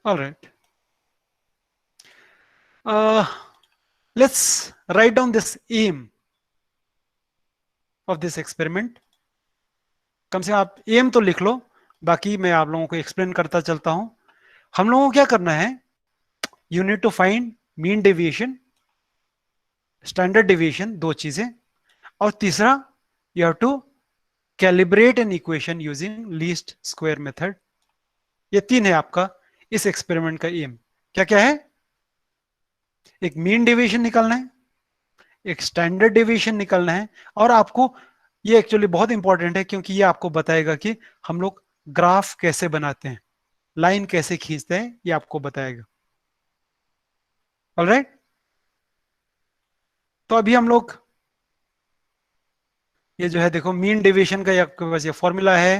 All right. Let's write down this aim of this experiment. कम से कम आप M तो लिख लो, बाकी मैं आप लोगों को एक्सप्लेन करता चलता हूं. हम लोगों को क्या करना है? You need to find mean deviation, standard deviation, दो चीजें. और तीसरा, you have to calibrate an equation using least square method. ये तीन है आपका इस एक्सपेरिमेंट का एम. क्या क्या है? एक मीन डेविएशन निकालना है, एक स्टैंडर्ड डेविएशन निकालना है, और आपको ये एक्चुअली बहुत इंपॉर्टेंट है क्योंकि ये आपको बताएगा कि हम लोग ग्राफ कैसे बनाते हैं, लाइन कैसे खींचते हैं, ये आपको बताएगा. ऑलराइट. तो अभी हम लोग ये जो है देखो, मीन डेविएशन का आपके पास ये फॉर्मूला है,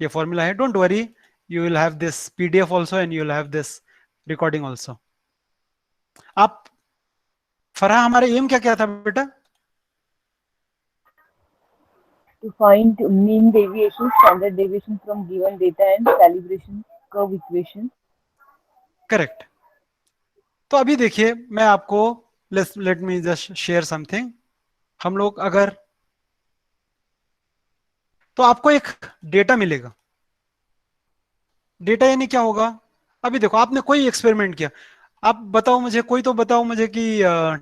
ये फॉर्मूला है. Don't worry, you will have this PDF also and you will have this recording also. आप फरहा, हमारा एम क्या क्या था बेटा? To find mean deviation, standard deviation from given data and calibration curve equation. Correct. तो अभी देखिए, मैं आपको late me just share something. हम लोग अगर, तो आपको एक डेटा मिलेगा. डेटा यानी क्या होगा? अभी देखो, आपने कोई एक्सपेरिमेंट किया, आप बताओ मुझे, कोई तो बताओ मुझे कि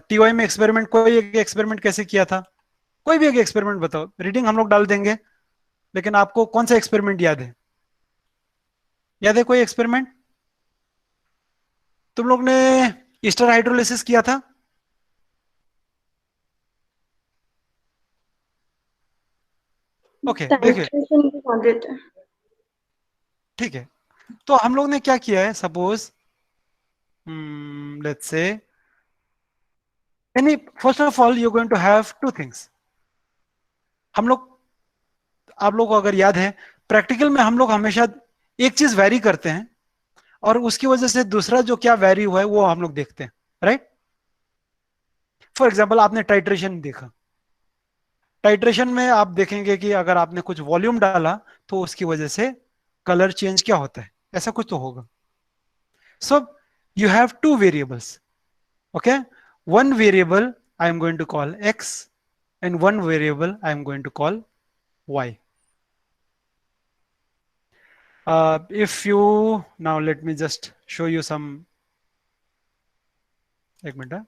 टीवाई में एक्सपेरिमेंट, कोई एक एक्सपेरिमेंट कैसे किया था? कोई भी एक एक्सपेरिमेंट बताओ. रीडिंग हम लोग डाल देंगे, लेकिन आपको कौन सा एक्सपेरिमेंट याद है? याद है कोई एक्सपेरिमेंट? तुम लोग ने ईस्टर हाइड्रोलिसिस किया था? ओके, देखिए. टाइट्रेशन के साथ देते हैं. ठीक है. तो हम लोग ने क्या किया है, suppose let's say, any, first of all you going to have two things. हम लोग, आप लोग को अगर याद है, प्रैक्टिकल में हम लोग हमेशा एक चीज वैरी करते हैं और उसकी वजह से दूसरा जो क्या वैरी हुआ है वो हम लोग देखते हैं. राइट. फॉर एग्जाम्पल, आपने टाइट्रेशन देखा. टाइट्रेशन में आप देखेंगे कि अगर आपने कुछ वॉल्यूम डाला तो उसकी वजह से कलर चेंज क्या होता है, ऐसा कुछ तो होगा. So you have two variables. Okay. One variable I am going to call X and one variable I am going to call y. If you, now let me just show you some, एक minute.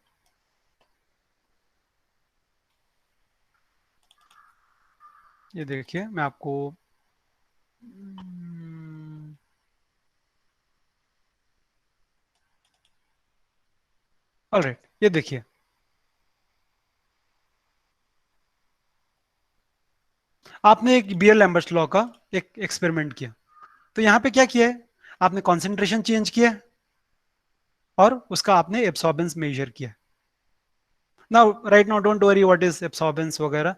ये देखिए, मैं आपको alright, ये देखिए. आपने एक beer Lambert's law का एक एक्सपेरिमेंट किया. तो यहां पे क्या किया है? आपने कॉन्सेंट्रेशन चेंज किया और उसका आपने एब्सॉर्बेंस मेजर किया. Now right now don't worry what is absorbance वगैरह.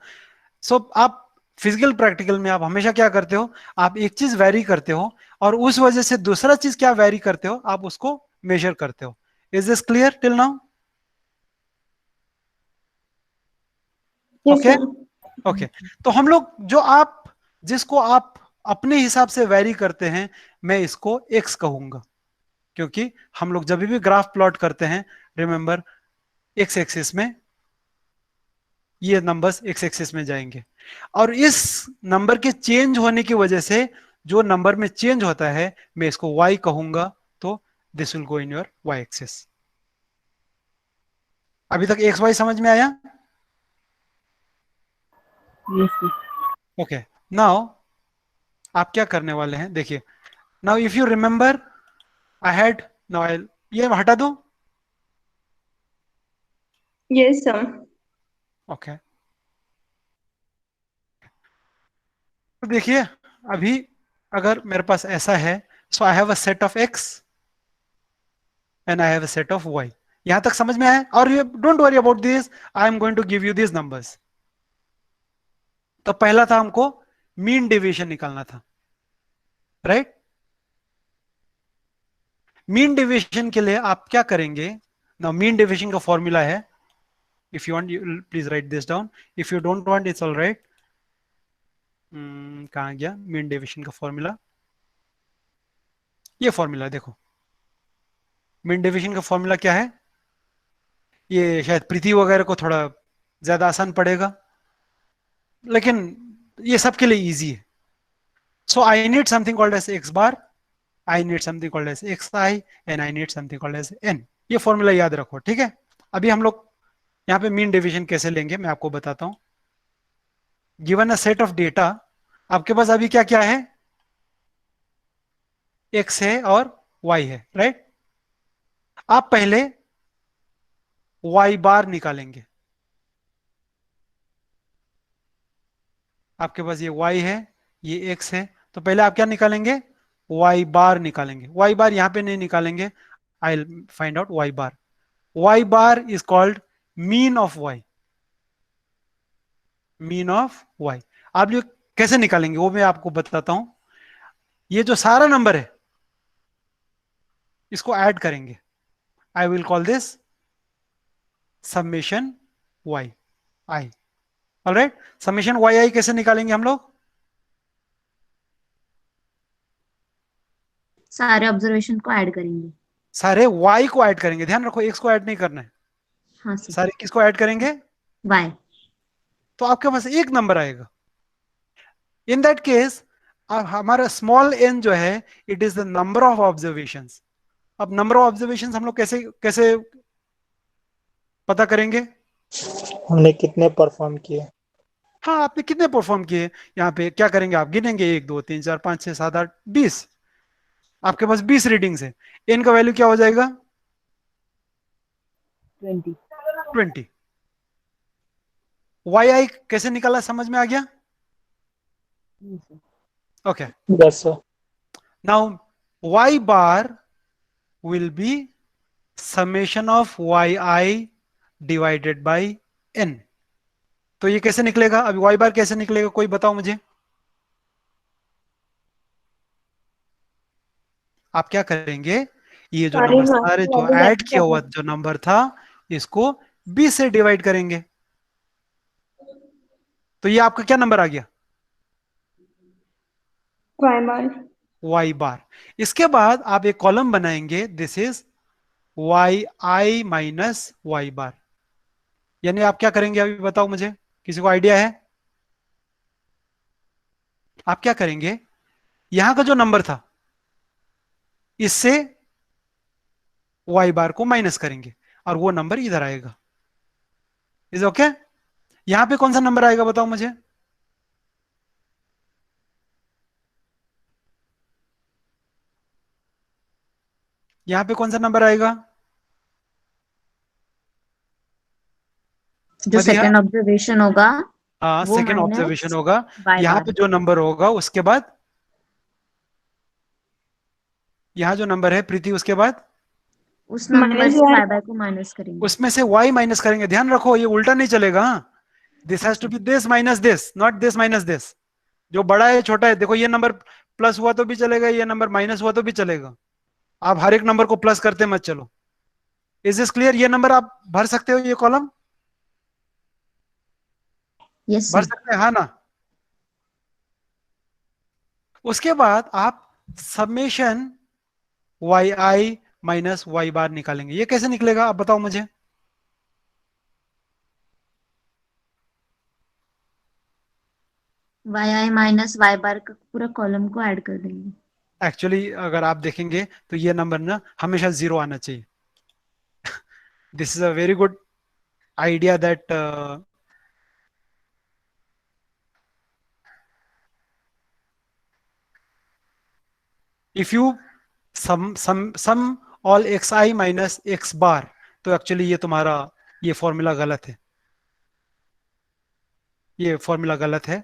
सो आप फिजिकल प्रैक्टिकल में आप हमेशा क्या करते हो? आप एक चीज वैरी करते हो और उस वजह से दूसरा चीज क्या वैरी करते हो, आप उसको मेजर करते हो. Is this clear till now? Yes okay. Sir. Okay. तो हम लोग जो आप, जिसको आप अपने हिसाब से वैरी करते हैं, मैं इसको एक्स कहूंगा, क्योंकि हम लोग जब भी ग्राफ प्लॉट करते हैं, रिमेंबर, एक्स एक्सिस में ये नंबर्स एक्स एक्सिस में जाएंगे, और इस नंबर के चेंज होने की वजह से जो नंबर में चेंज होता है, मैं इसको y कहूंगा. तो this will go in your y axis. अभी तक एक्स वाई समझ में आया? Yes, sir. ओके. नाउ आप क्या करने वाले हैं, देखिए. Now if you remember, I had, now I, ये हटा दो. Yes sir. ओके. तो देखिए, अभी अगर मेरे पास ऐसा है, so I have a set of x and I have a set of y. यहां तक समझ में आया? और you don't worry about this, I am going to give you this numbers. तो पहला था हमको मीन डेविएशन निकालना था. राइट. मीन डेविएशन के लिए आप क्या करेंगे? नाउ मीन डेविएशन का फॉर्मूला है, if you want please right this down, if you don't want it's all right. कहाँ गया मीन डेविएशन का फॉर्मूला? ये फॉर्मूला देखो, मीन डेविएशन का फॉर्मूला क्या है, ये शायद प्रीति वगैरह को थोड़ा ज्यादा आसान पड़ेगा, लेकिन ये सबके लिए इजी है. So I need something called as x bar, I need something called as x i, and I need something called as n. ये फॉर्मूला याद रखो, ठीक है. अभी हम लोग यहाँ पे मीन डेविएशन कैसे लेंगे मैं आपको बताता हूँ. Given a set of data, आपके पास अभी क्या क्या है, एक्स है और वाई है, राइट. आप पहले वाई बार निकालेंगे. आपके पास ये y है, ये x है, तो पहले आप क्या निकालेंगे, y बार निकालेंगे. y बार यहां पे नहीं निकालेंगे, I will find out y bar. y bar is called mean of y. Mean of y आप जो कैसे निकालेंगे वो मैं आपको बताता हूं. ये जो सारा नंबर है इसको ऐड करेंगे. I will call this summation y i. Alright, summation y i कैसे निकालेंगे हम लोग, सारे ऑब्जर्वेशन को ऐड करेंगे. सारे y को ऐड करेंगे. ध्यान रखो x को ऐड नहीं करना है. हाँ सर. सारे किसको ऐड करेंगे, वाई. तो आपके पास एक नंबर आएगा. इन दैट केस हमारा स्मॉल n जो है it is the number of observations. अब नंबर ऑफ ऑब्जर्वेशंस हम लोग कैसे कैसे पता करेंगे, हमने कितने परफॉर्म किए. हाँ आपने कितने परफॉर्म किए. यहाँ पे क्या करेंगे, आप गिनेंगे 1 2 3 4 5 6 7 8 20. आपके पास 20 रीडिंग्स है. n का वैल्यू क्या हो जाएगा, 20. 20. yi कैसे निकाला समझ में आ गया. Yes, sir. Okay, yes sir. Now y bar will be summation of yi divided by n. तो ये कैसे निकलेगा, अभी y बार कैसे निकलेगा कोई बताओ मुझे. आप क्या करेंगे, ये जो सारे नंबर हाँ, सारे जो वाले ऐड बाकी किया हुआ सब। जो नंबर था इसको 20 से डिवाइड करेंगे. तो ये आपका क्या नंबर आ गया, वाई बार। y बार. इसके बाद आप एक कॉलम बनाएंगे, this is y i minus y बार. यानी आप क्या करेंगे अभी बताओ मुझे, किसी को आइडिया है. आप क्या करेंगे, यहां का जो नंबर था इससे y बार को माइनस करेंगे और वो नंबर इधर आएगा. Is okay. यहां पे कौन सा नंबर आएगा बताओ मुझे, यहां पे कौन सा नंबर आएगा, जो मदिया. सेकंड ऑब्जर्वेशन होगा हाँ वो सेकेंड माइनस ऑब्जर्वेशन होगा. वाई यहाँ बार. पे जो नंबर होगा उसके बाद, यहाँ जो नंबर है प्रीति उसके बाद उस नंबर माइनस से वाई वाई बार को माइनस करेंगे. उसमें से y माइनस करेंगे. ध्यान रखो ये उल्टा नहीं चलेगा. This has to be this minus this, not this minus this. जो बड़ा है छोटा है, देखो ये नंबर प्लस हुआ तो भी चलेगा, ये नंबर माइनस हुआ तो भी चलेगा. आप हर एक नंबर को प्लस करते मत चलो. इज दिस क्लियर, ये नंबर आप भर सकते हो, ये कॉलम यस भर सर. सकते हैं, हाँ ना. उसके बाद आप समेशन वाई आई माइनस वाई बार निकालेंगे. ये कैसे निकलेगा आप बताओ मुझे, वाई आई माइनस वाई बार का पूरा कॉलम को ऐड कर देंगे. एक्चुअली अगर आप देखेंगे तो ये नंबर ना हमेशा जीरो आना चाहिए. This is a very good idea that if you sum all x i minus x bar, तो एक्चुअली ये तुम्हारा ये फॉर्मूला गलत है. ये फॉर्मूला गलत है,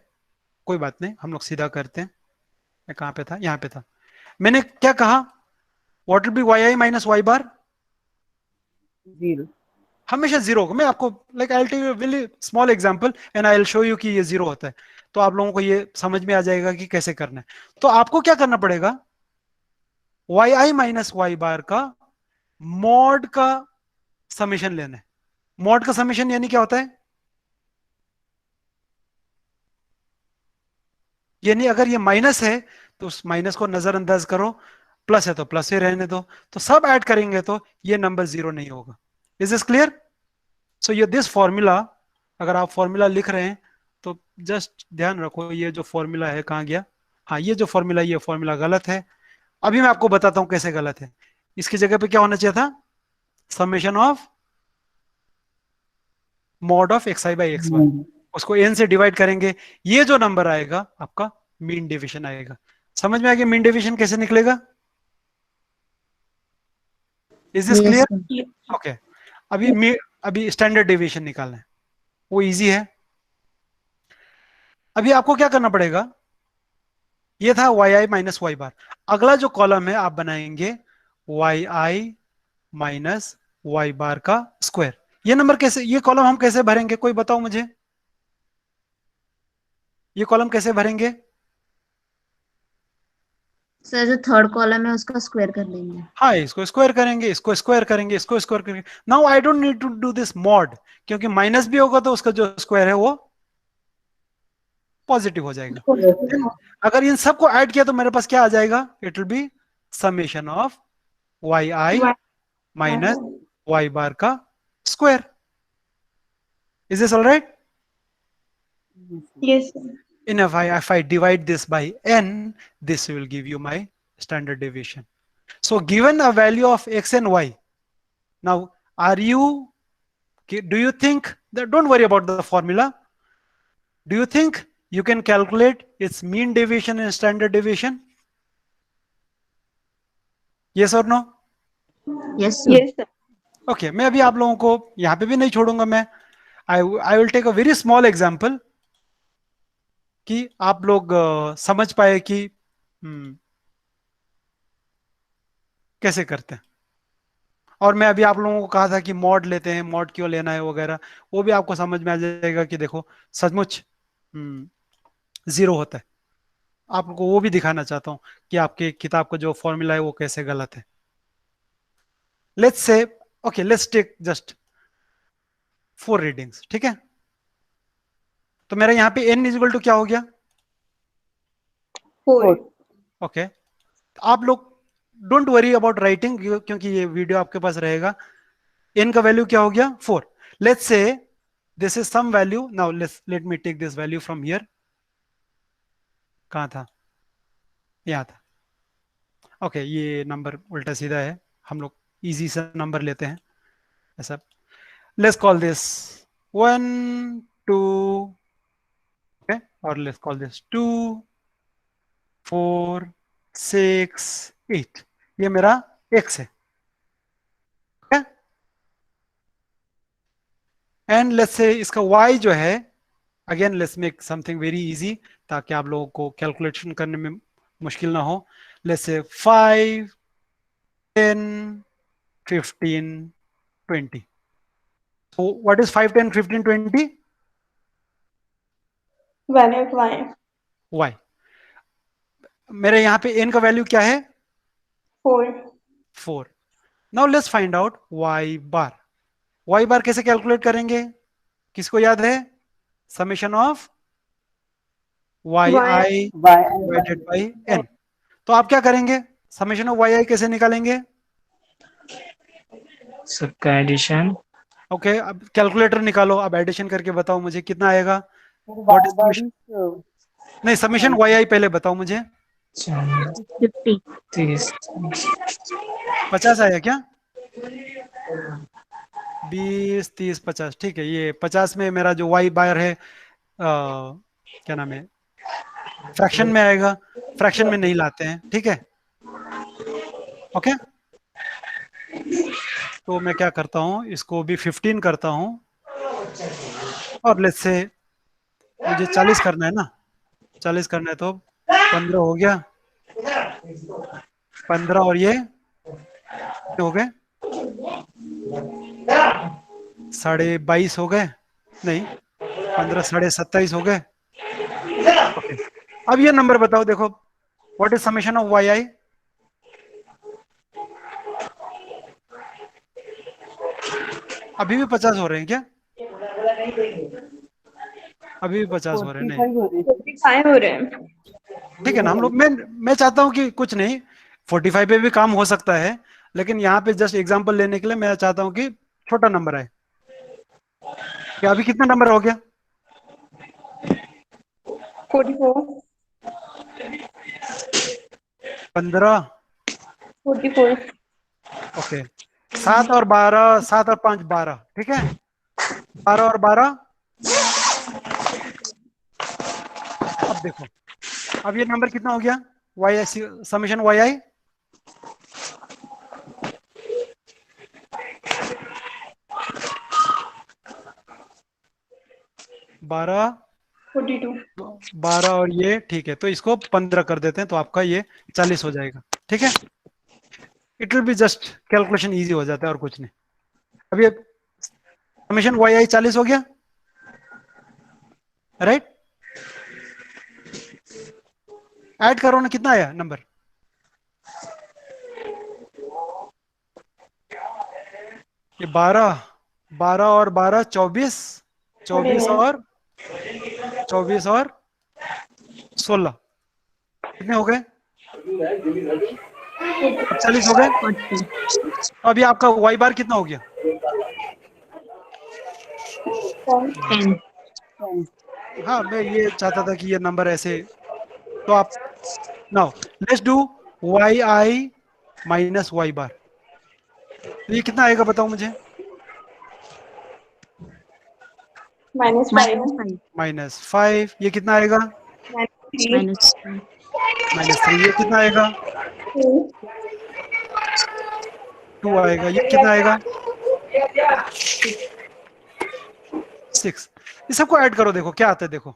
कोई बात नहीं, हम लोग सीधा करते हैं. मैं कहाँ पे था, यहाँ पे था. मैंने क्या कहा, what will be y I minus Y bar, 0. हमेशा जीरो होगा. मैं आपको like I tell you very small example and I will show you कि ये जीरो होता है. तो आप लोगों को ये समझ में आ जाएगा कि कैसे करना है. तो आपको क्या करना पड़ेगा, वाई आई माइनस वाई बार का मॉड का समेशन लेना है. मॉड का समेशन यानी क्या होता है, यानी अगर ये माइनस है तो उस माइनस को नजरअंदाज करो. प्लस है तो प्लस ही रहने दो, तो सब ऐड करेंगे तो ये नंबर 0 नहीं होगा। Is this clear? सो ये दिस फॉर्मूला, अगर आप फॉर्मूला लिख रहे हैं तो जस्ट ध्यान रखो ये जो फॉर्मूला है कहाँ गया। हाँ, ये जो फॉर्मूला, ये फॉर्मूला गलत है। अभी मैं आपको बताता हूं कैसे गलत है। इसकी जगह पे क्या होना चाहिए था? Summation of mod of x i by x bar, उसको एन से डिवाइड करेंगे, ये जो नंबर आएगा आपका मीन डेविएशन आएगा। समझ में आ गया मीन डेविएशन कैसे निकलेगा? Is this Yes, clear? sir. Okay, अभी स्टैंडर्ड डेविएशन निकालना है, वो इजी है। अभी आपको क्या करना पड़ेगा? ये था वाई आई माइनस वाई बार। अगला जो कॉलम है आप बनाएंगे वाई आई माइनस वाई बार का स्क्वायर। ये नंबर कैसे, ये कॉलम हम कैसे भरेंगे, कोई बताओ मुझे, ये कॉलम कैसे भरेंगे? सर जो थर्ड कॉलम है उसका स्क्वायर कर लेंगे। हाँ, इसको स्क्वायर करेंगे, इसको स्क्वायर करेंगे, इसको स्क्वायर करेंगे। Now I don't need to do this mod, क्योंकि माइनस भी होगा तो उसका जो स्क्वायर है वो पॉजिटिव हो जाएगा। Then, अगर इन सबको ऐड किया तो मेरे पास क्या आ जाएगा? It will be summation of Y I minus Y bar का square. Is this all right? Yes, sir. And if I divide this by n, this will give you my standard deviation. So given a value of x and y, now do you think that, don't worry about the formula, do you think you can calculate its mean deviation and standard deviation? Yes or no? Yes, sir. Yes, sir. Okay, मैं अभी आप लोगों को यहाँ पे भी नहीं छोड़ूंगा मैं। I will take a very small example कि आप लोग समझ पाए कि कैसे करते हैं। और मैं अभी आप लोगों को कहा था कि मॉड लेते हैं, मॉड क्यों लेना है वगैरह, वो भी आपको समझ में आ जाएगा कि देखो सचमुच 0 होता है। आपको वो भी दिखाना चाहता हूं कि आपके किताब का जो फॉर्मूला है वो कैसे गलत है। Let's say, okay, let's take just 4 readings, ठीक है? तो मेरा यहाँ पे n इक्वल टू क्या हो गया? 4. ओके, आप लोग डोंट वरी अबाउट राइटिंग, क्योंकि ये वीडियो आपके पास रहेगा। n का वैल्यू क्या हो गया? 4। Let's say this is some value. Now let me take this value from here. कहां था? यहां था। ओके, ये नंबर उल्टा सीधा है, हम लोग इजी से नंबर लेते हैं ऐसा। लेट्स कॉल दिस 1 2, ओके, और लेट्स कॉल दिस 2 4 6 8। ये मेरा x है, एंड लेट्स से इसका y जो है, again let's make something very easy ताकि आप लोगों को कैलकुलेशन करने में मुश्किल ना हो। Let's say 5 10 15 20। so what is 5 10 15 20? Value of y. y। मेरे यहाँ पे n का वैल्यू क्या है? 4. 4। Now let's find out y bar. y bar कैसे कैलकुलेट करेंगे? किसको याद है? Summation of Y I divided by n। तो आप क्या करेंगे? समेशन ऑफ वाई आई कैसे निकालेंगे? सबका एडिशन। ओके, अब कैलकुलेटर निकालो, अब एडिशन करके बताओ मुझे कितना आएगा। What is summation? नहीं, समेशन वाई आई पहले बताओ मुझे। 50. 30 50 आया क्या? 20 30 50, ठीक है। ये 50 में मेरा जो वाई बार है क्या नाम है, फ्रैक्शन में आएगा, फ्रैक्शन में नहीं लाते हैं, ठीक है? ओके, तो मैं क्या करता हूँ, इसको भी 15 करता हूँ, और लेट्स से मुझे 40 करना है ना, 40 करना है तो 15 हो गया, 15 और ये हो गए 22.5 हो गए, नहीं 15 27.5 हो गए। Okay. अब ये नंबर बताओ, देखो what is summation of Y i? अभी भी 50 हो रहे हैं क्या? अभी भी 50 हो रहे हैं? नहीं, 45 हो रहे हैं. ठीक है ना। हम लोग, मैं चाहता हूं कि कुछ नहीं, 45 पे भी काम हो सकता है, लेकिन यहाँ पे जस्ट एग्जांपल लेने के लिए मैं चाहता हूँ कि छोटा नंबर है। क्या अभी कितना नंबर हो गया? 44, 15। 44, ओके, 7 और 12, 7 और 5 12, ठीक है। 12 और 12, अब देखो, अब ये नंबर कितना हो गया? वाई आई, समेशन वाई आई, बारह, 42, 12 और ये, ठीक है, तो इसको 15 कर देते हैं, तो आपका ये 40 हो जाएगा, ठीक है। It will be just calculation easy हो जाता है और कुछ नहीं। अब ये समेशन वाई आई 40 हो गया, राइट। ऐड करो ना, कितना आया नंबर? ये 12, 12 और 12 24, 24 और 24 और 16, कितने हो गए? 40 हो गए। 40, तो अभी आपका वाई बार कितना हो गया? 10, 10. हाँ, मैं ये चाहता था कि ये नंबर ऐसे, तो आप now let's do y I minus Y bar, तो ये कितना आएगा बताओ मुझे? -5, -5, -5, ये कितना आएगा? -3, -3, -3, ये कितना आएगा? 2, 2 आएगा, ये कितना आएगा? 6। इस सबको ऐड करो, देखो क्या आता है, देखो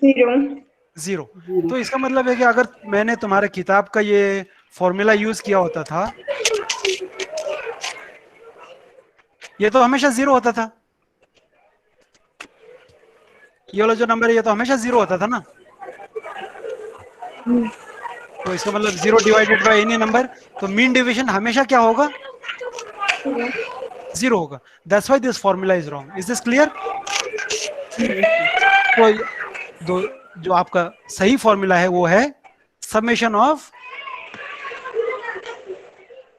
0, 0। तो इसका मतलब है कि अगर मैंने तुम्हारे किताब का ये फॉर्मूला यूज किया होता था, ये तो हमेशा 0 होता था। ये वाला जो नंबर है ये तो हमेशा 0 होता था ना। तो इसका मतलब 0 डिवाइडेड बाय एनी नंबर, तो मीन डिवीजन हमेशा क्या होगा? 0 होगा। That's why this formula is wrong. Is this clear? तो दो, जो आपका सही फॉर्मूला है वो है summation of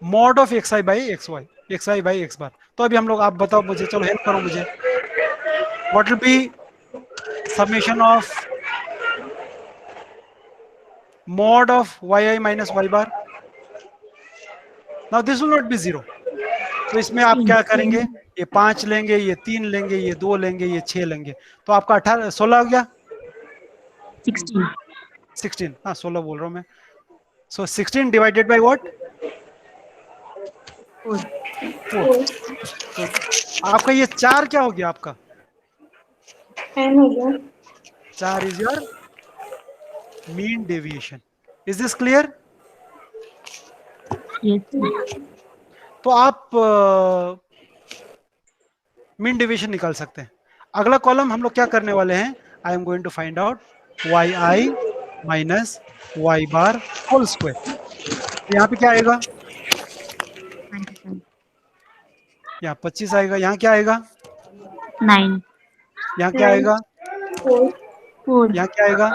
mod of x i by x y, x i by x bar. तो अभी हम लोग, आप बताओ मुझे, चलो हेल्प करो मुझे, what will be summation of mod of yi minus y bar? now this will not be 0, तो इसमें आप क्या करेंगे? ये 5 लेंगे, ये 3 लेंगे, ये 2 लेंगे, ये 6 लेंगे, तो आपका 18, 16 हो गया। 16, 16, हाँ 16 बोल रहा हूँ मैं। सो 16 डिवाइडेड बाय व्हाट? 4, 4। तो आपका ये 4 क्या हो गया? आपका 10 हो गया। 4 is your mean deviation. Is this clear? yes, तो आप मीन डेविएशन निकाल सकते हैं। अगला कॉलम हम लोग क्या करने वाले हैं? I am going to find out Y I minus Y bar whole square. यहाँ पे क्या आएगा? 25, यहाँ 25 आएगा, यहाँ क्या आएगा? 9, यहाँ क्या आएगा? 4, 4, यहाँ क्या आएगा?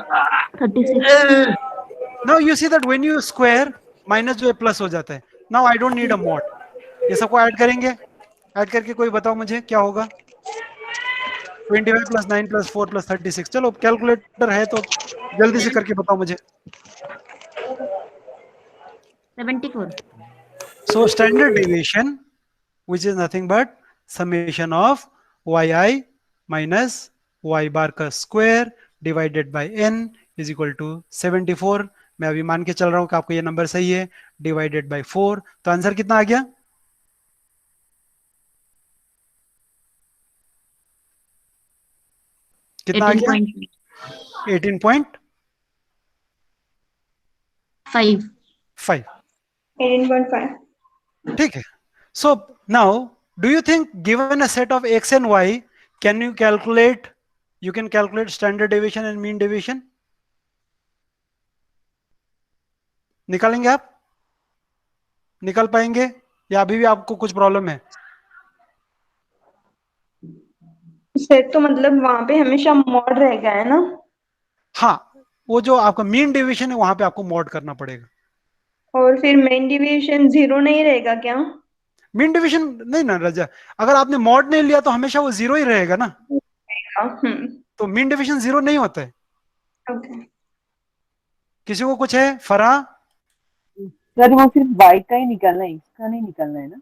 36, now you see that when you square, minus जो है प्लस हो जाता है। Now I don't need a mod. ये सबको ऐड करेंगे, ऐड करके कोई बताओ मुझे क्या होगा? 25 प्लस 9 प्लस 4 प्लस 36। चलो कैलकुलेटर है तो जल्दी से करके बताओ मुझे। 74, So standard deviation, which is nothing but summation of yi minus y bar का square divided by n is equal to 74। मैं अभी मान के चल रहा हूं कि आपको ये नंबर सही है, डिवाइडेड बाय 4। तो आंसर कितना आ गया? कितना आ गया? 18.5। 18.5, 18.5, ठीक है। So now do you think given a set of x and y can you calculate, you can calculate standard deviation and mean deviation? निकालेंगे आप? निकाल पाएंगे या अभी भी आपको कुछ प्रॉब्लम है? फिर तो मतलब वहां पे हमेशा मॉड रहेगा है ना? हाँ, वो जो आपका मीन डेविएशन है वहां पे आपको मॉड करना पड़ेगा। और फिर मेन डिविएशन 0 नहीं रहेगा क्या? मीन डेविएशन नहीं ना रजा, अगर आपने मॉड नहीं लिया तो हमेशा वो 0 ही रहेगा ना, हम्म। तो मीन डेविएशन 0 नहीं होता है। ओके। किसी को कुछ है फराह? सर वो सिर्फ y का ही निकालना है, इसका नहीं निकालना है ना?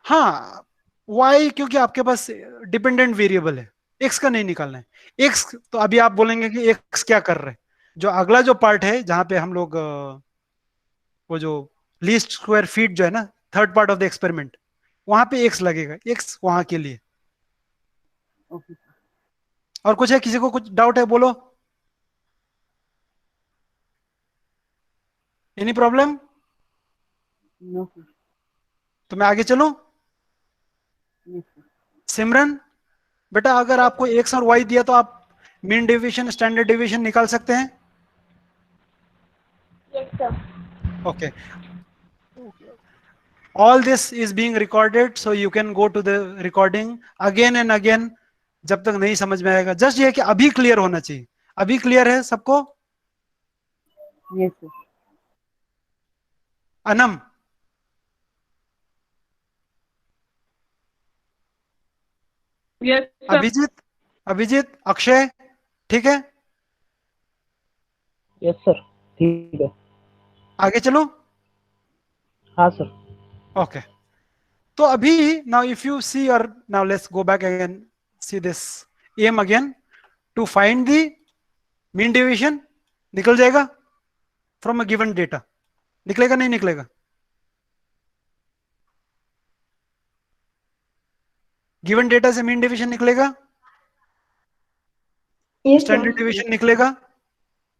हाँ, y क्योंकि आपके पास डिपेंडेंट वेरिएबल है, x का नहीं निकालना है। x तो अभी आप बोलेंगे कि x क्या कर रहे हैं, जो अगला जो पार्ट है जहां पे हम लोग वो जो लीस्ट स्क्वायर फीट जो है ना, third part of the experiment, वहां पे x लगेगा, x वहां के लिए। ओके और कुछ है, किसी को कुछ डाउट है बोलो, एनी प्रॉब्लम? No sir. तो मैं आगे चलूं? Yes sir. सिमरन बेटा, अगर आपको x और y दिया तो आप मीन डेविएशन स्टैंडर्ड डेविएशन निकाल सकते हैं? Yes sir. Okay, all this is being recorded so you can go to the recording again and again जब तक नहीं समझ में आएगा। जस्ट ये कि अभी क्लियर होना चाहिए। अभी क्लियर है सबको? Yes sir. Anam, yes sir. Abhijit, Abhijit, Akshay, ठीक है? यस सर, ठीक है। आगे चलो। हाँ सर। ओके, तो अभी नाउ इफ यू सी, और now let's go back again, see this um again to find the mean deviation. निकल जाएगा फ्रॉम अ गिवन डेटा, निकलेगा नहीं निकलेगा? गिवन डेटा से मीन डेविएशन निकलेगा, यस स्टैंडर्ड सर। डेविएशन निकलेगा।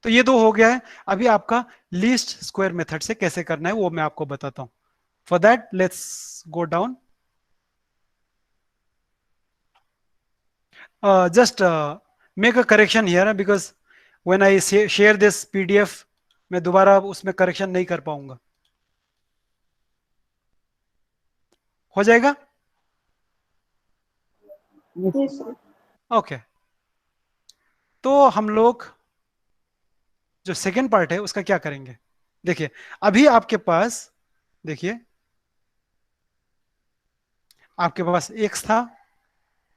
तो ये दो हो गया है। अभी आपका लीस्ट स्क्वायर मेथड से कैसे करना है वो मैं आपको बताता हूं। For that let's go down, just make a correction here because when I share this PDF मैं दोबारा उसमें करेक्शन नहीं कर पाऊंगा। हो जाएगा? Yes sir. ओके, तो हम लोग जो सेकेंड पार्ट है उसका क्या करेंगे? देखिए, अभी आपके पास, देखिए आपके पास x था,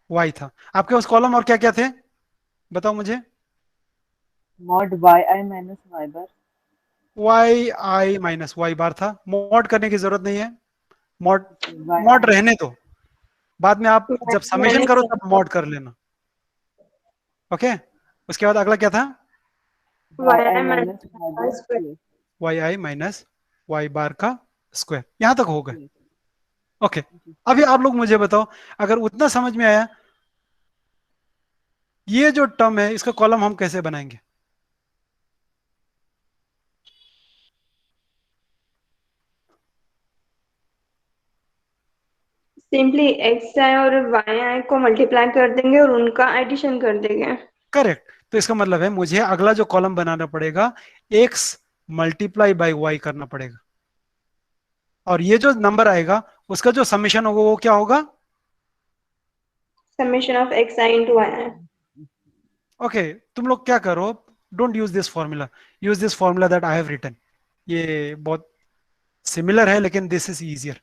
y था, आपके पास कॉलम और क्या क्या थे बताओ मुझे? मॉड yi माइनस y बार। वाई आई माइनस वाई बार था। मॉड करने की जरूरत नहीं है, मॉड yi मॉड रहने दो, बाद में आप जब समेशन मैंने करो तब मॉड कर लेना। ओके, उसके बाद अगला क्या था? yi minus y bar square. Y आई माइनस वाई बार का स्क्वायर। यहां तक हो गए। ओके, अभी आप लोग मुझे बताओ, अगर उतना समझ में आया, ये जो टर्म है इसका कॉलम हम कैसे बनाएंगे? सिंपली एक्स आई और वाई आई को मल्टीप्लाई कर देंगे और उनका एडिशन कर देंगे। करेक्ट, तो इसका मतलब है मुझे अगला जो कॉलम बनाना पड़ेगा x मल्टीप्लाई बाई वाई करना पड़ेगा, और ये जो नंबर आएगा उसका जो समेशन होगा वो क्या होगा? Summation of x I into Y I. Okay, तुम लोग क्या करो, don't use this formula, use this formula that I have written. ये बहुत सिमिलर है लेकिन दिस इज इजियर।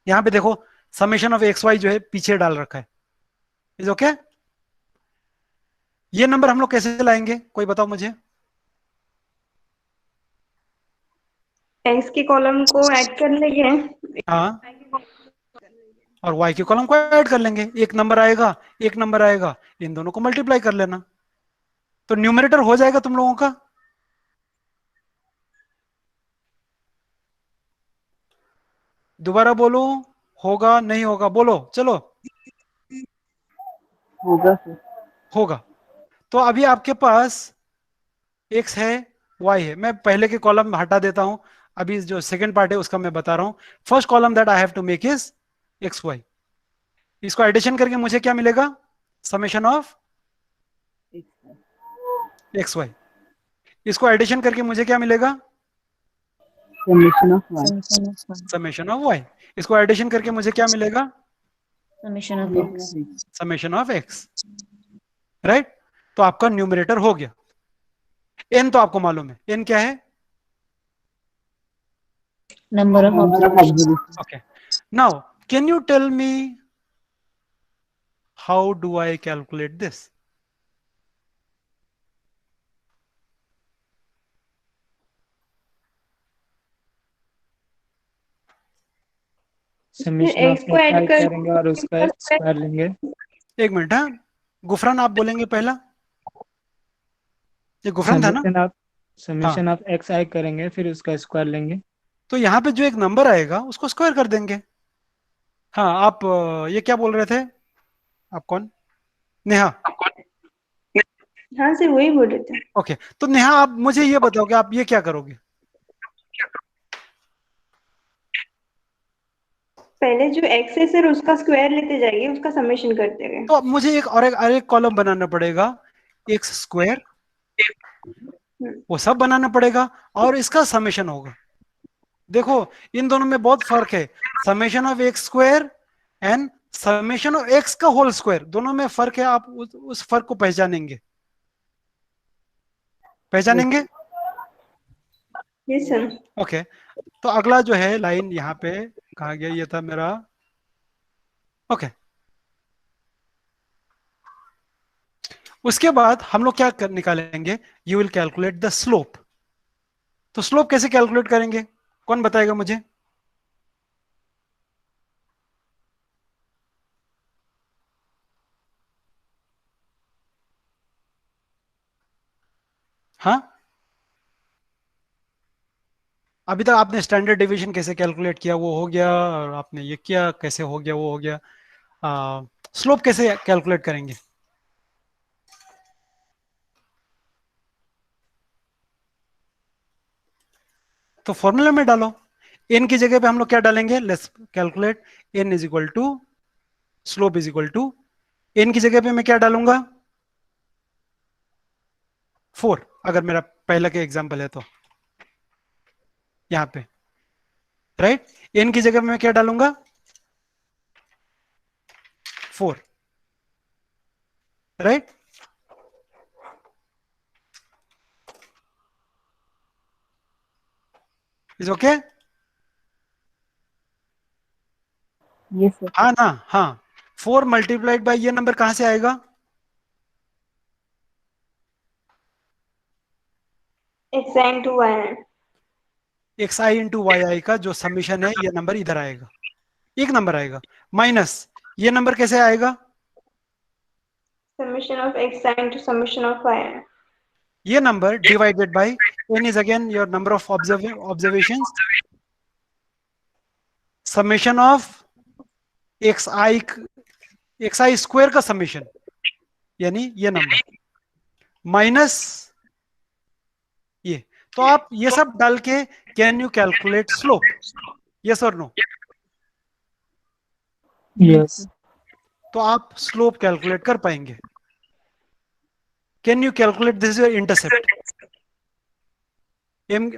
यहां पे देखो, समेशन ऑफ एक्स वाई जो है पीछे डाल रखा है। Is okay? ये नंबर हम लोग कैसे लाएंगे, कोई बताओ मुझे? एक्स के कॉलम को ऐड कर लेंगे। हाँ, और y के कॉलम को ऐड कर लेंगे। एक नंबर आएगा, एक नंबर आएगा, इन दोनों को मल्टीप्लाई कर लेना, तो न्यूमरेटर हो जाएगा तुम लोगों का। दोबारा बोलो, होगा नहीं होगा बोलो, चलो। होगा सर। होगा। तो अभी आपके पास x है, y है। मैं पहले के कॉलम हटा देता हूं, अभी जो सेकंड पार्ट है उसका मैं बता रहा हूं। First column that I have to make is X Y. इसको एडिशन करके मुझे क्या मिलेगा? Summation of X Y. इसको एडिशन करके मुझे क्या मिलेगा? Summation of y। Summation of Y. इसको एडिशन करके मुझे क्या मिलेगा? Summation of summation X. Of x। Summation of X. Right, तो आपका न्यूमरेटर हो गया। एन तो आपको मालूम है, एन क्या है? Number of Number of observation. observations. Okay. Now, can you tell me how do I calculate this? Summation X of को एक्स ऐड आई कर करेंगे और उसका स्क्वायर लेंगे। एक मिनट, हाँ, गुफरान आप बोलेंगे पहला। ये गुफरान था ना? समेशन ऑफ हाँ, समेशन ऑफ एक्स आई करेंगे फिर उसका स्क्वायर लेंगे। तो यहाँ पे जो एक नंबर आएगा उसको स्क्वायर कर देंगे। हाँ, आप ये क्या बोल रहे थे? आप कौन? नेहा। हाँ सर वही बोल रहे थे। ओके, तो नेहा आप मुझे ये बताओ कि आप ये क्या करोगे? पहले जो एक्स है सर उसका स्क्वायर लेते जाइए, उसका समेशन करते गए। तो अब मुझे एक और एक कॉलम बनाना पड़ेगा, एक्स स्क्वायर, वो सब बनाना पड़ेगा और इसका समेशन होगा। देखो, इन दोनों में बहुत फर्क है। Summation of x square and summation of x का होल स्क्वायर, दोनों में फर्क है। आप उस फर्क को पहचानेंगे, पहचानेंगे? Yes sir. ओके, तो अगला जो है लाइन यहाँ पे कहा गया, ये था मेरा। ओके, उसके बाद हम लोग क्या निकालेंगे? You will calculate the slope. तो स्लोप कैसे कैलकुलेट करेंगे? कौन बताएगा मुझे? हाँ, अभी तक आपने स्टैंडर्ड डेविएशन कैसे कैलकुलेट किया वो हो गया, और आपने ये किया कैसे हो गया वो हो गया। स्लोप कैसे कैलकुलेट करेंगे? तो फॉर्मूला में डालो। एन की जगह पे हम लोग क्या डालेंगे? Let's calculate N is equal to slope is equal to, N की जगह पे मैं क्या डालूंगा? 4, अगर मेरा पहला के एग्जाम्पल है तो यहाँ पे, राइट। एन की जगह पे मैं क्या डालूंगा? 4, right. Is okay? Yes, sir. हाँ ना? हाँ, 4 मल्टीप्लाइड बाई ये नंबर कहां से आएगा? एक्स एंड टू वाई है। एक्स आई इंटू वाई आई का जो समीशन है, ये नंबर इधर आएगा, एक नंबर आएगा, माइनस ये नंबर कैसे आएगा? Summation of x and to summation of Y है। ये number divided by n is again your number of observations, summation of x I square का समेशन, यानी ये नंबर माइनस ये। तो आप ये सब डाल के can you calculate slope? Yes और नो? यस। तो आप स्लोप कैलकुलेट कर पाएंगे। Can you calculate this your intercept? Um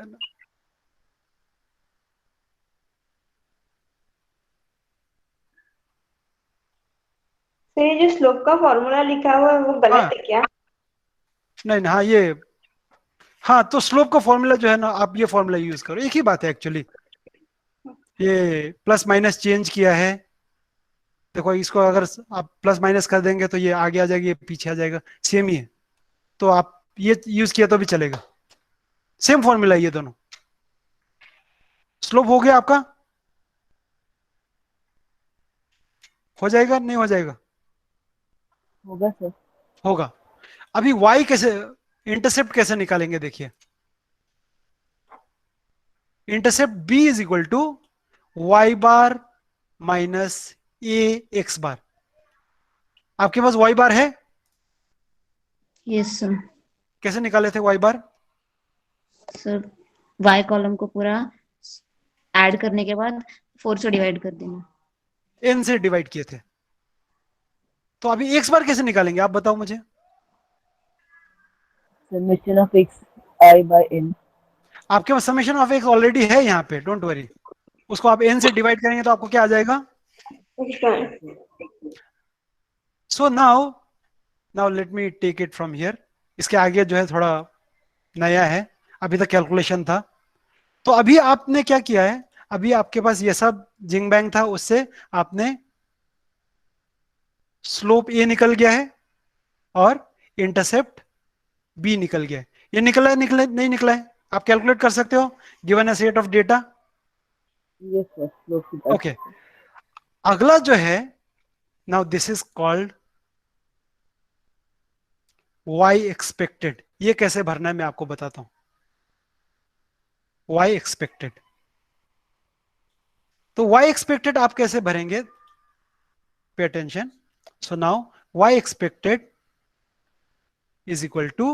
sir ये जो स्लोप का फॉर्मूला लिखा हुआ है वो हाँ, गलत है क्या? नहीं, हाँ ये, हाँ, तो स्लोप का फॉर्मूला जो है ना, आप ये फॉर्मूला यूज करो, एक ही बात है एक्चुअली। ये प्लस माइनस चेंज किया है। देखो, इसको अगर आप प्लस माइनस कर देंगे तो ये आगे आ जाएगी, ये पीछे आ जाएगा, सेम ही है। तो आप ये यूज किया तो भी चलेगा, सेम फॉर्मूला है ये दोनों। स्लोप हो गया आपका? हो जाएगा नहीं हो जाएगा? होगा सर। होगा। अभी y कैसे, इंटरसेप्ट कैसे निकालेंगे? देखिए, intercept b is equal to y bar minus a x bar. आपके पास y बार है? Yes sir. कैसे निकाले थे y bar? Sir y column को पूरा ऐड करने के बाद 4 से डिवाइड कर देना। n से डिवाइड किए थे। तो अभी x बार कैसे निकालेंगे आप बताओ मुझे? Summation of x I by n. आपके पास समेशन ऑफ x ऑलरेडी है यहाँ पे, डोंट वरी। उसको आप n से डिवाइड करेंगे तो आपको क्या आ जाएगा? So now let me take it from here. इसके आगे जो है थोड़ा नया है, अभी तक कैलकुलेशन था। तो अभी आपने क्या किया है, अभी आपके पास ये सब जिंग बैंग था, उससे आपने स्लोप ए निकल गया है और इंटरसेप्ट बी निकल गया है। ये निकला है, निकला नहीं निकला है, आप कैलकुलेट कर सकते हो given a set of data. Yes, sir. Slope theta. Okay, अगला जो है, now this is called y expected. ये कैसे भरना है मैं आपको बताता हूं। y एक्सपेक्टेड, तो y एक्सपेक्टेड आप कैसे भरेंगे, pay attention. So now y expected is equal to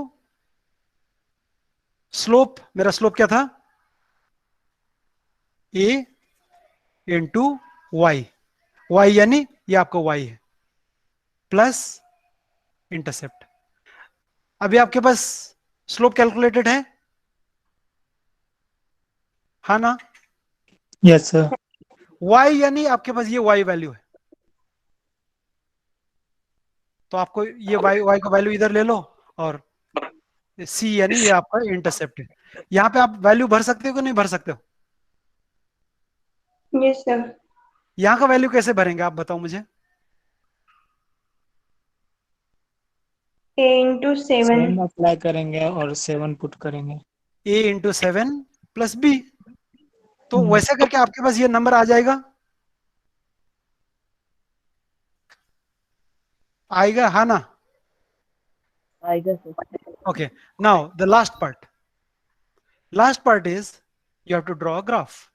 slope, मेरा स्लोप क्या था, a इंटू वाई, वाई यानी ये आपका y है, प्लस इंटरसेप्ट। अभी आपके पास स्लोप कैलकुलेटेड है, हाँ ना। Yes sir. y यानी आपके पास ये y वैल्यू है, तो आपको ये y का वैल्यू इधर ले लो, और c यानी ये आपका इंटरसेप्ट है। यहाँ पे आप वैल्यू भर सकते हो कि नहीं भर सकते हो, यस सर। यहाँ का वैल्यू कैसे भरेंगे आप बताओ मुझे। A into 7। सेम अप्लाई करेंगे और 7 पुट करेंगे। a इंटू 7 प्लस बी, तो हम्म, वैसा करके आपके पास ये नंबर आ जाएगा, आएगा हाँ ना। आएगा sir. Okay, now the last part, last part is you have to draw a graph.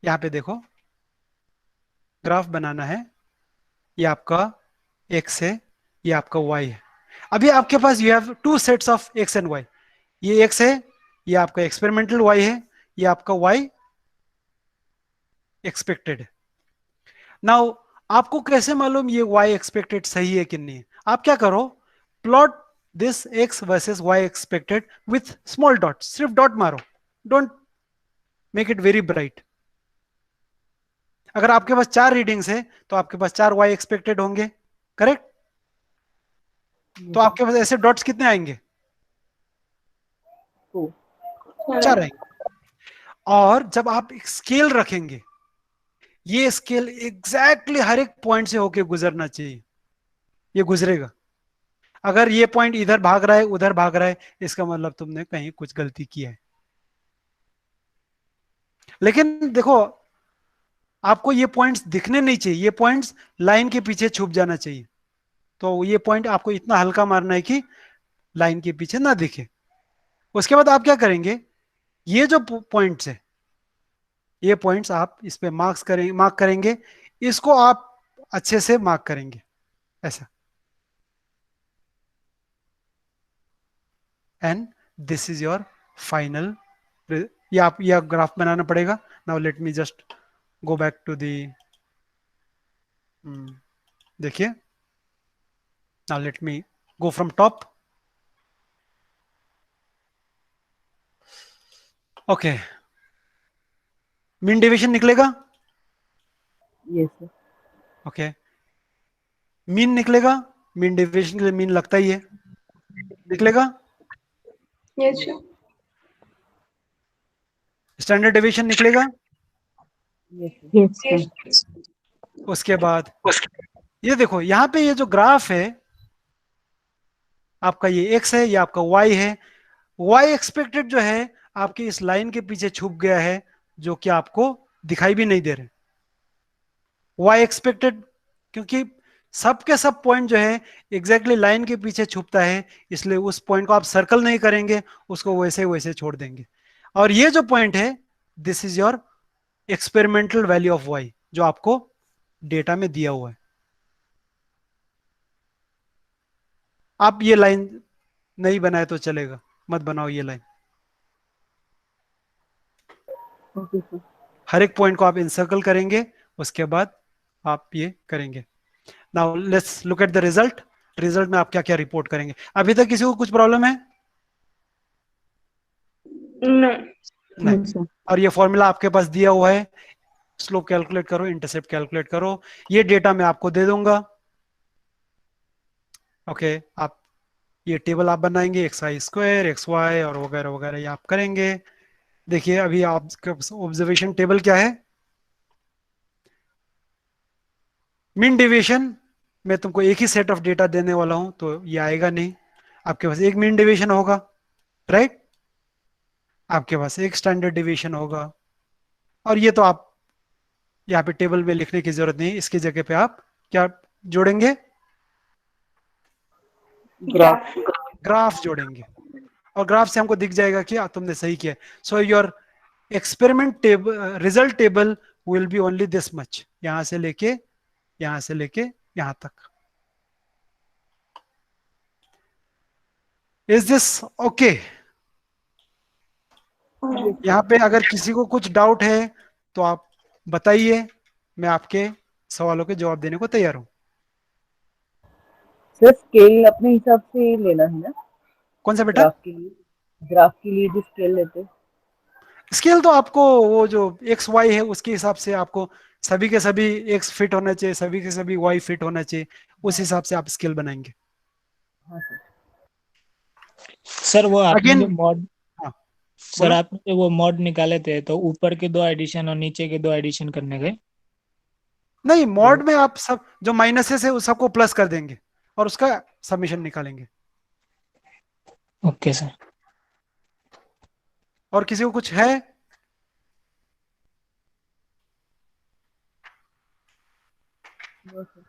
यहाँ पे देखो, ग्राफ बनाना है, ये आपका x है, ये आपका y है। अभी आपके पास you have two sets of x and y, ये x है, ये आपका एक्सपेरिमेंटल y है, ये आपका y एक्सपेक्टेड है। नाउ आपको कैसे मालूम ये y एक्सपेक्टेड सही है कि नहीं है, आप क्या करो, plot this x versus y expected with small dot, सिर्फ डॉट मारो, don't make it very bright. अगर आपके पास 4 रीडिंग्स है तो आपके पास 4 y एक्सपेक्टेड होंगे, करेक्ट। तो आपके पास ऐसे डॉट्स कितने आएंगे, 4. 4 आएंगे। और जब आप स्केल रखेंगे, ये स्केल एग्जैक्टली हर एक पॉइंट से होके गुजरना चाहिए, ये गुजरेगा। अगर ये पॉइंट इधर भाग रहा है उधर भाग रहा है, इसका मतलब तुमने कहीं कुछ गलती किया है। लेकिन देखो, आपको ये पॉइंट्स दिखने नहीं चाहिए, ये पॉइंट्स लाइन के पीछे छुप जाना चाहिए। तो ये पॉइंट आपको इतना हल्का मारना है कि लाइन के पीछे ना दिखे। उसके बाद आप क्या करेंगे, ये जो पॉइंट्स है, ये पॉइंट्स आप इस पे मार्क करेंगे, इसको आप अच्छे से मार्क करेंगे ऐसा, and this is your final. ये आप यह ग्राफ बनाना पड़ेगा। Now let me just go back to the, देखिए, now let me go from top. Okay, mean deviation निकलेगा, Yes sir. ओके, मीन निकलेगा, मीन डेविएशन के लिए मीन लगता ही है, निकलेगा। Yes sir. स्टैंडर्ड डेविएशन निकलेगा। Yes sir. Yes yes. उसके बाद ये देखो, यहाँ पे ये जो ग्राफ है आपका, ये x है, ये आपका y है। y एक्सपेक्टेड जो है आपकी इस लाइन के पीछे छुप गया है, जो कि आपको दिखाई भी नहीं दे रहे। y एक्सपेक्टेड, क्योंकि सब के सब पॉइंट जो है एग्जैक्टली लाइन के पीछे छुपता है, इसलिए उस पॉइंट को आप सर्कल नहीं करेंगे, उसको वैसे वैसे छोड़ देंगे। और ये जो पॉइंट है, this is your experimental value of y, जो आपको डेटा में दिया हुआ है। आप ये लाइन नहीं बनाए तो चलेगा, मत बनाओ ये लाइन। Okay sir. हर एक पॉइंट को आप इंसर्कल करेंगे, उसके बाद आप ये करेंगे। Now let's look at the result. Result में आप क्या क्या रिपोर्ट करेंगे। अभी तक किसी को कुछ प्रॉब्लम है? नो। नहीं। सर। और ये फॉर्मूला आपके पास दिया हुआ है, स्लोप कैलकुलेट करो, इंटरसेप्ट कैलकुलेट करो, ये डेटा मैं आपको दे दूंगा। ओके, आप ये टेबल आप बनाएंगे, x I square, x Y और वगैरह वगैरह, ये आप करेंगे। देखिए अभी आपका ऑब्जर्वेशन टेबल क्या है, मीन डेविएशन। मैं तुमको एक ही सेट ऑफ डेटा देने वाला हूं, तो ये आएगा नहीं। आपके पास एक मीन डेविएशन होगा, राइट, आपके पास एक स्टैंडर्ड डेविएशन होगा। और ये तो आप यहाँ पे टेबल में लिखने की जरूरत नहीं, इसकी जगह पे आप क्या जोड़ेंगे, ग्राफ। ग्राफ जोड़ेंगे। और ग्राफ से हमको दिख जाएगा कि तुमने सही किया। So your experiment table, result table will be only this much, यहां से लेके यहां से लेके यहां तक। Is this okay? यहाँ पे अगर किसी को कुछ डाउट है तो आप बताइए, मैं आपके सवालों के जवाब देने को तैयार हूं। सर स्केल अपने हिसाब से लेना है ना, कौन सा बेटा? ग्राफ के लिए जो स्केल लेते हैं। स्केल तो आपको वो जो एक्स वाई है उसके हिसाब से आपको सभी के सभी एक्स फिट होना चाहिए, सभी के सभी वाई फिट होना चाहिए, उस हिसाब से आप स्केल बनाएंगे। हाँ सर। सर वो आपने अगेन, जो मॉड हाँ सर बोलो। आपने जो वो मॉड निकाले थे, तो ऊपर के 2 एडिशन और नीचे के 2 एडिशन करने गए? नहीं, मॉड में आप सब जो माइनसेस है उस सबको प्लस कर देंगे और उसका समीशन निकालेंगे। Okay sir. और किसी को कुछ है? वो सर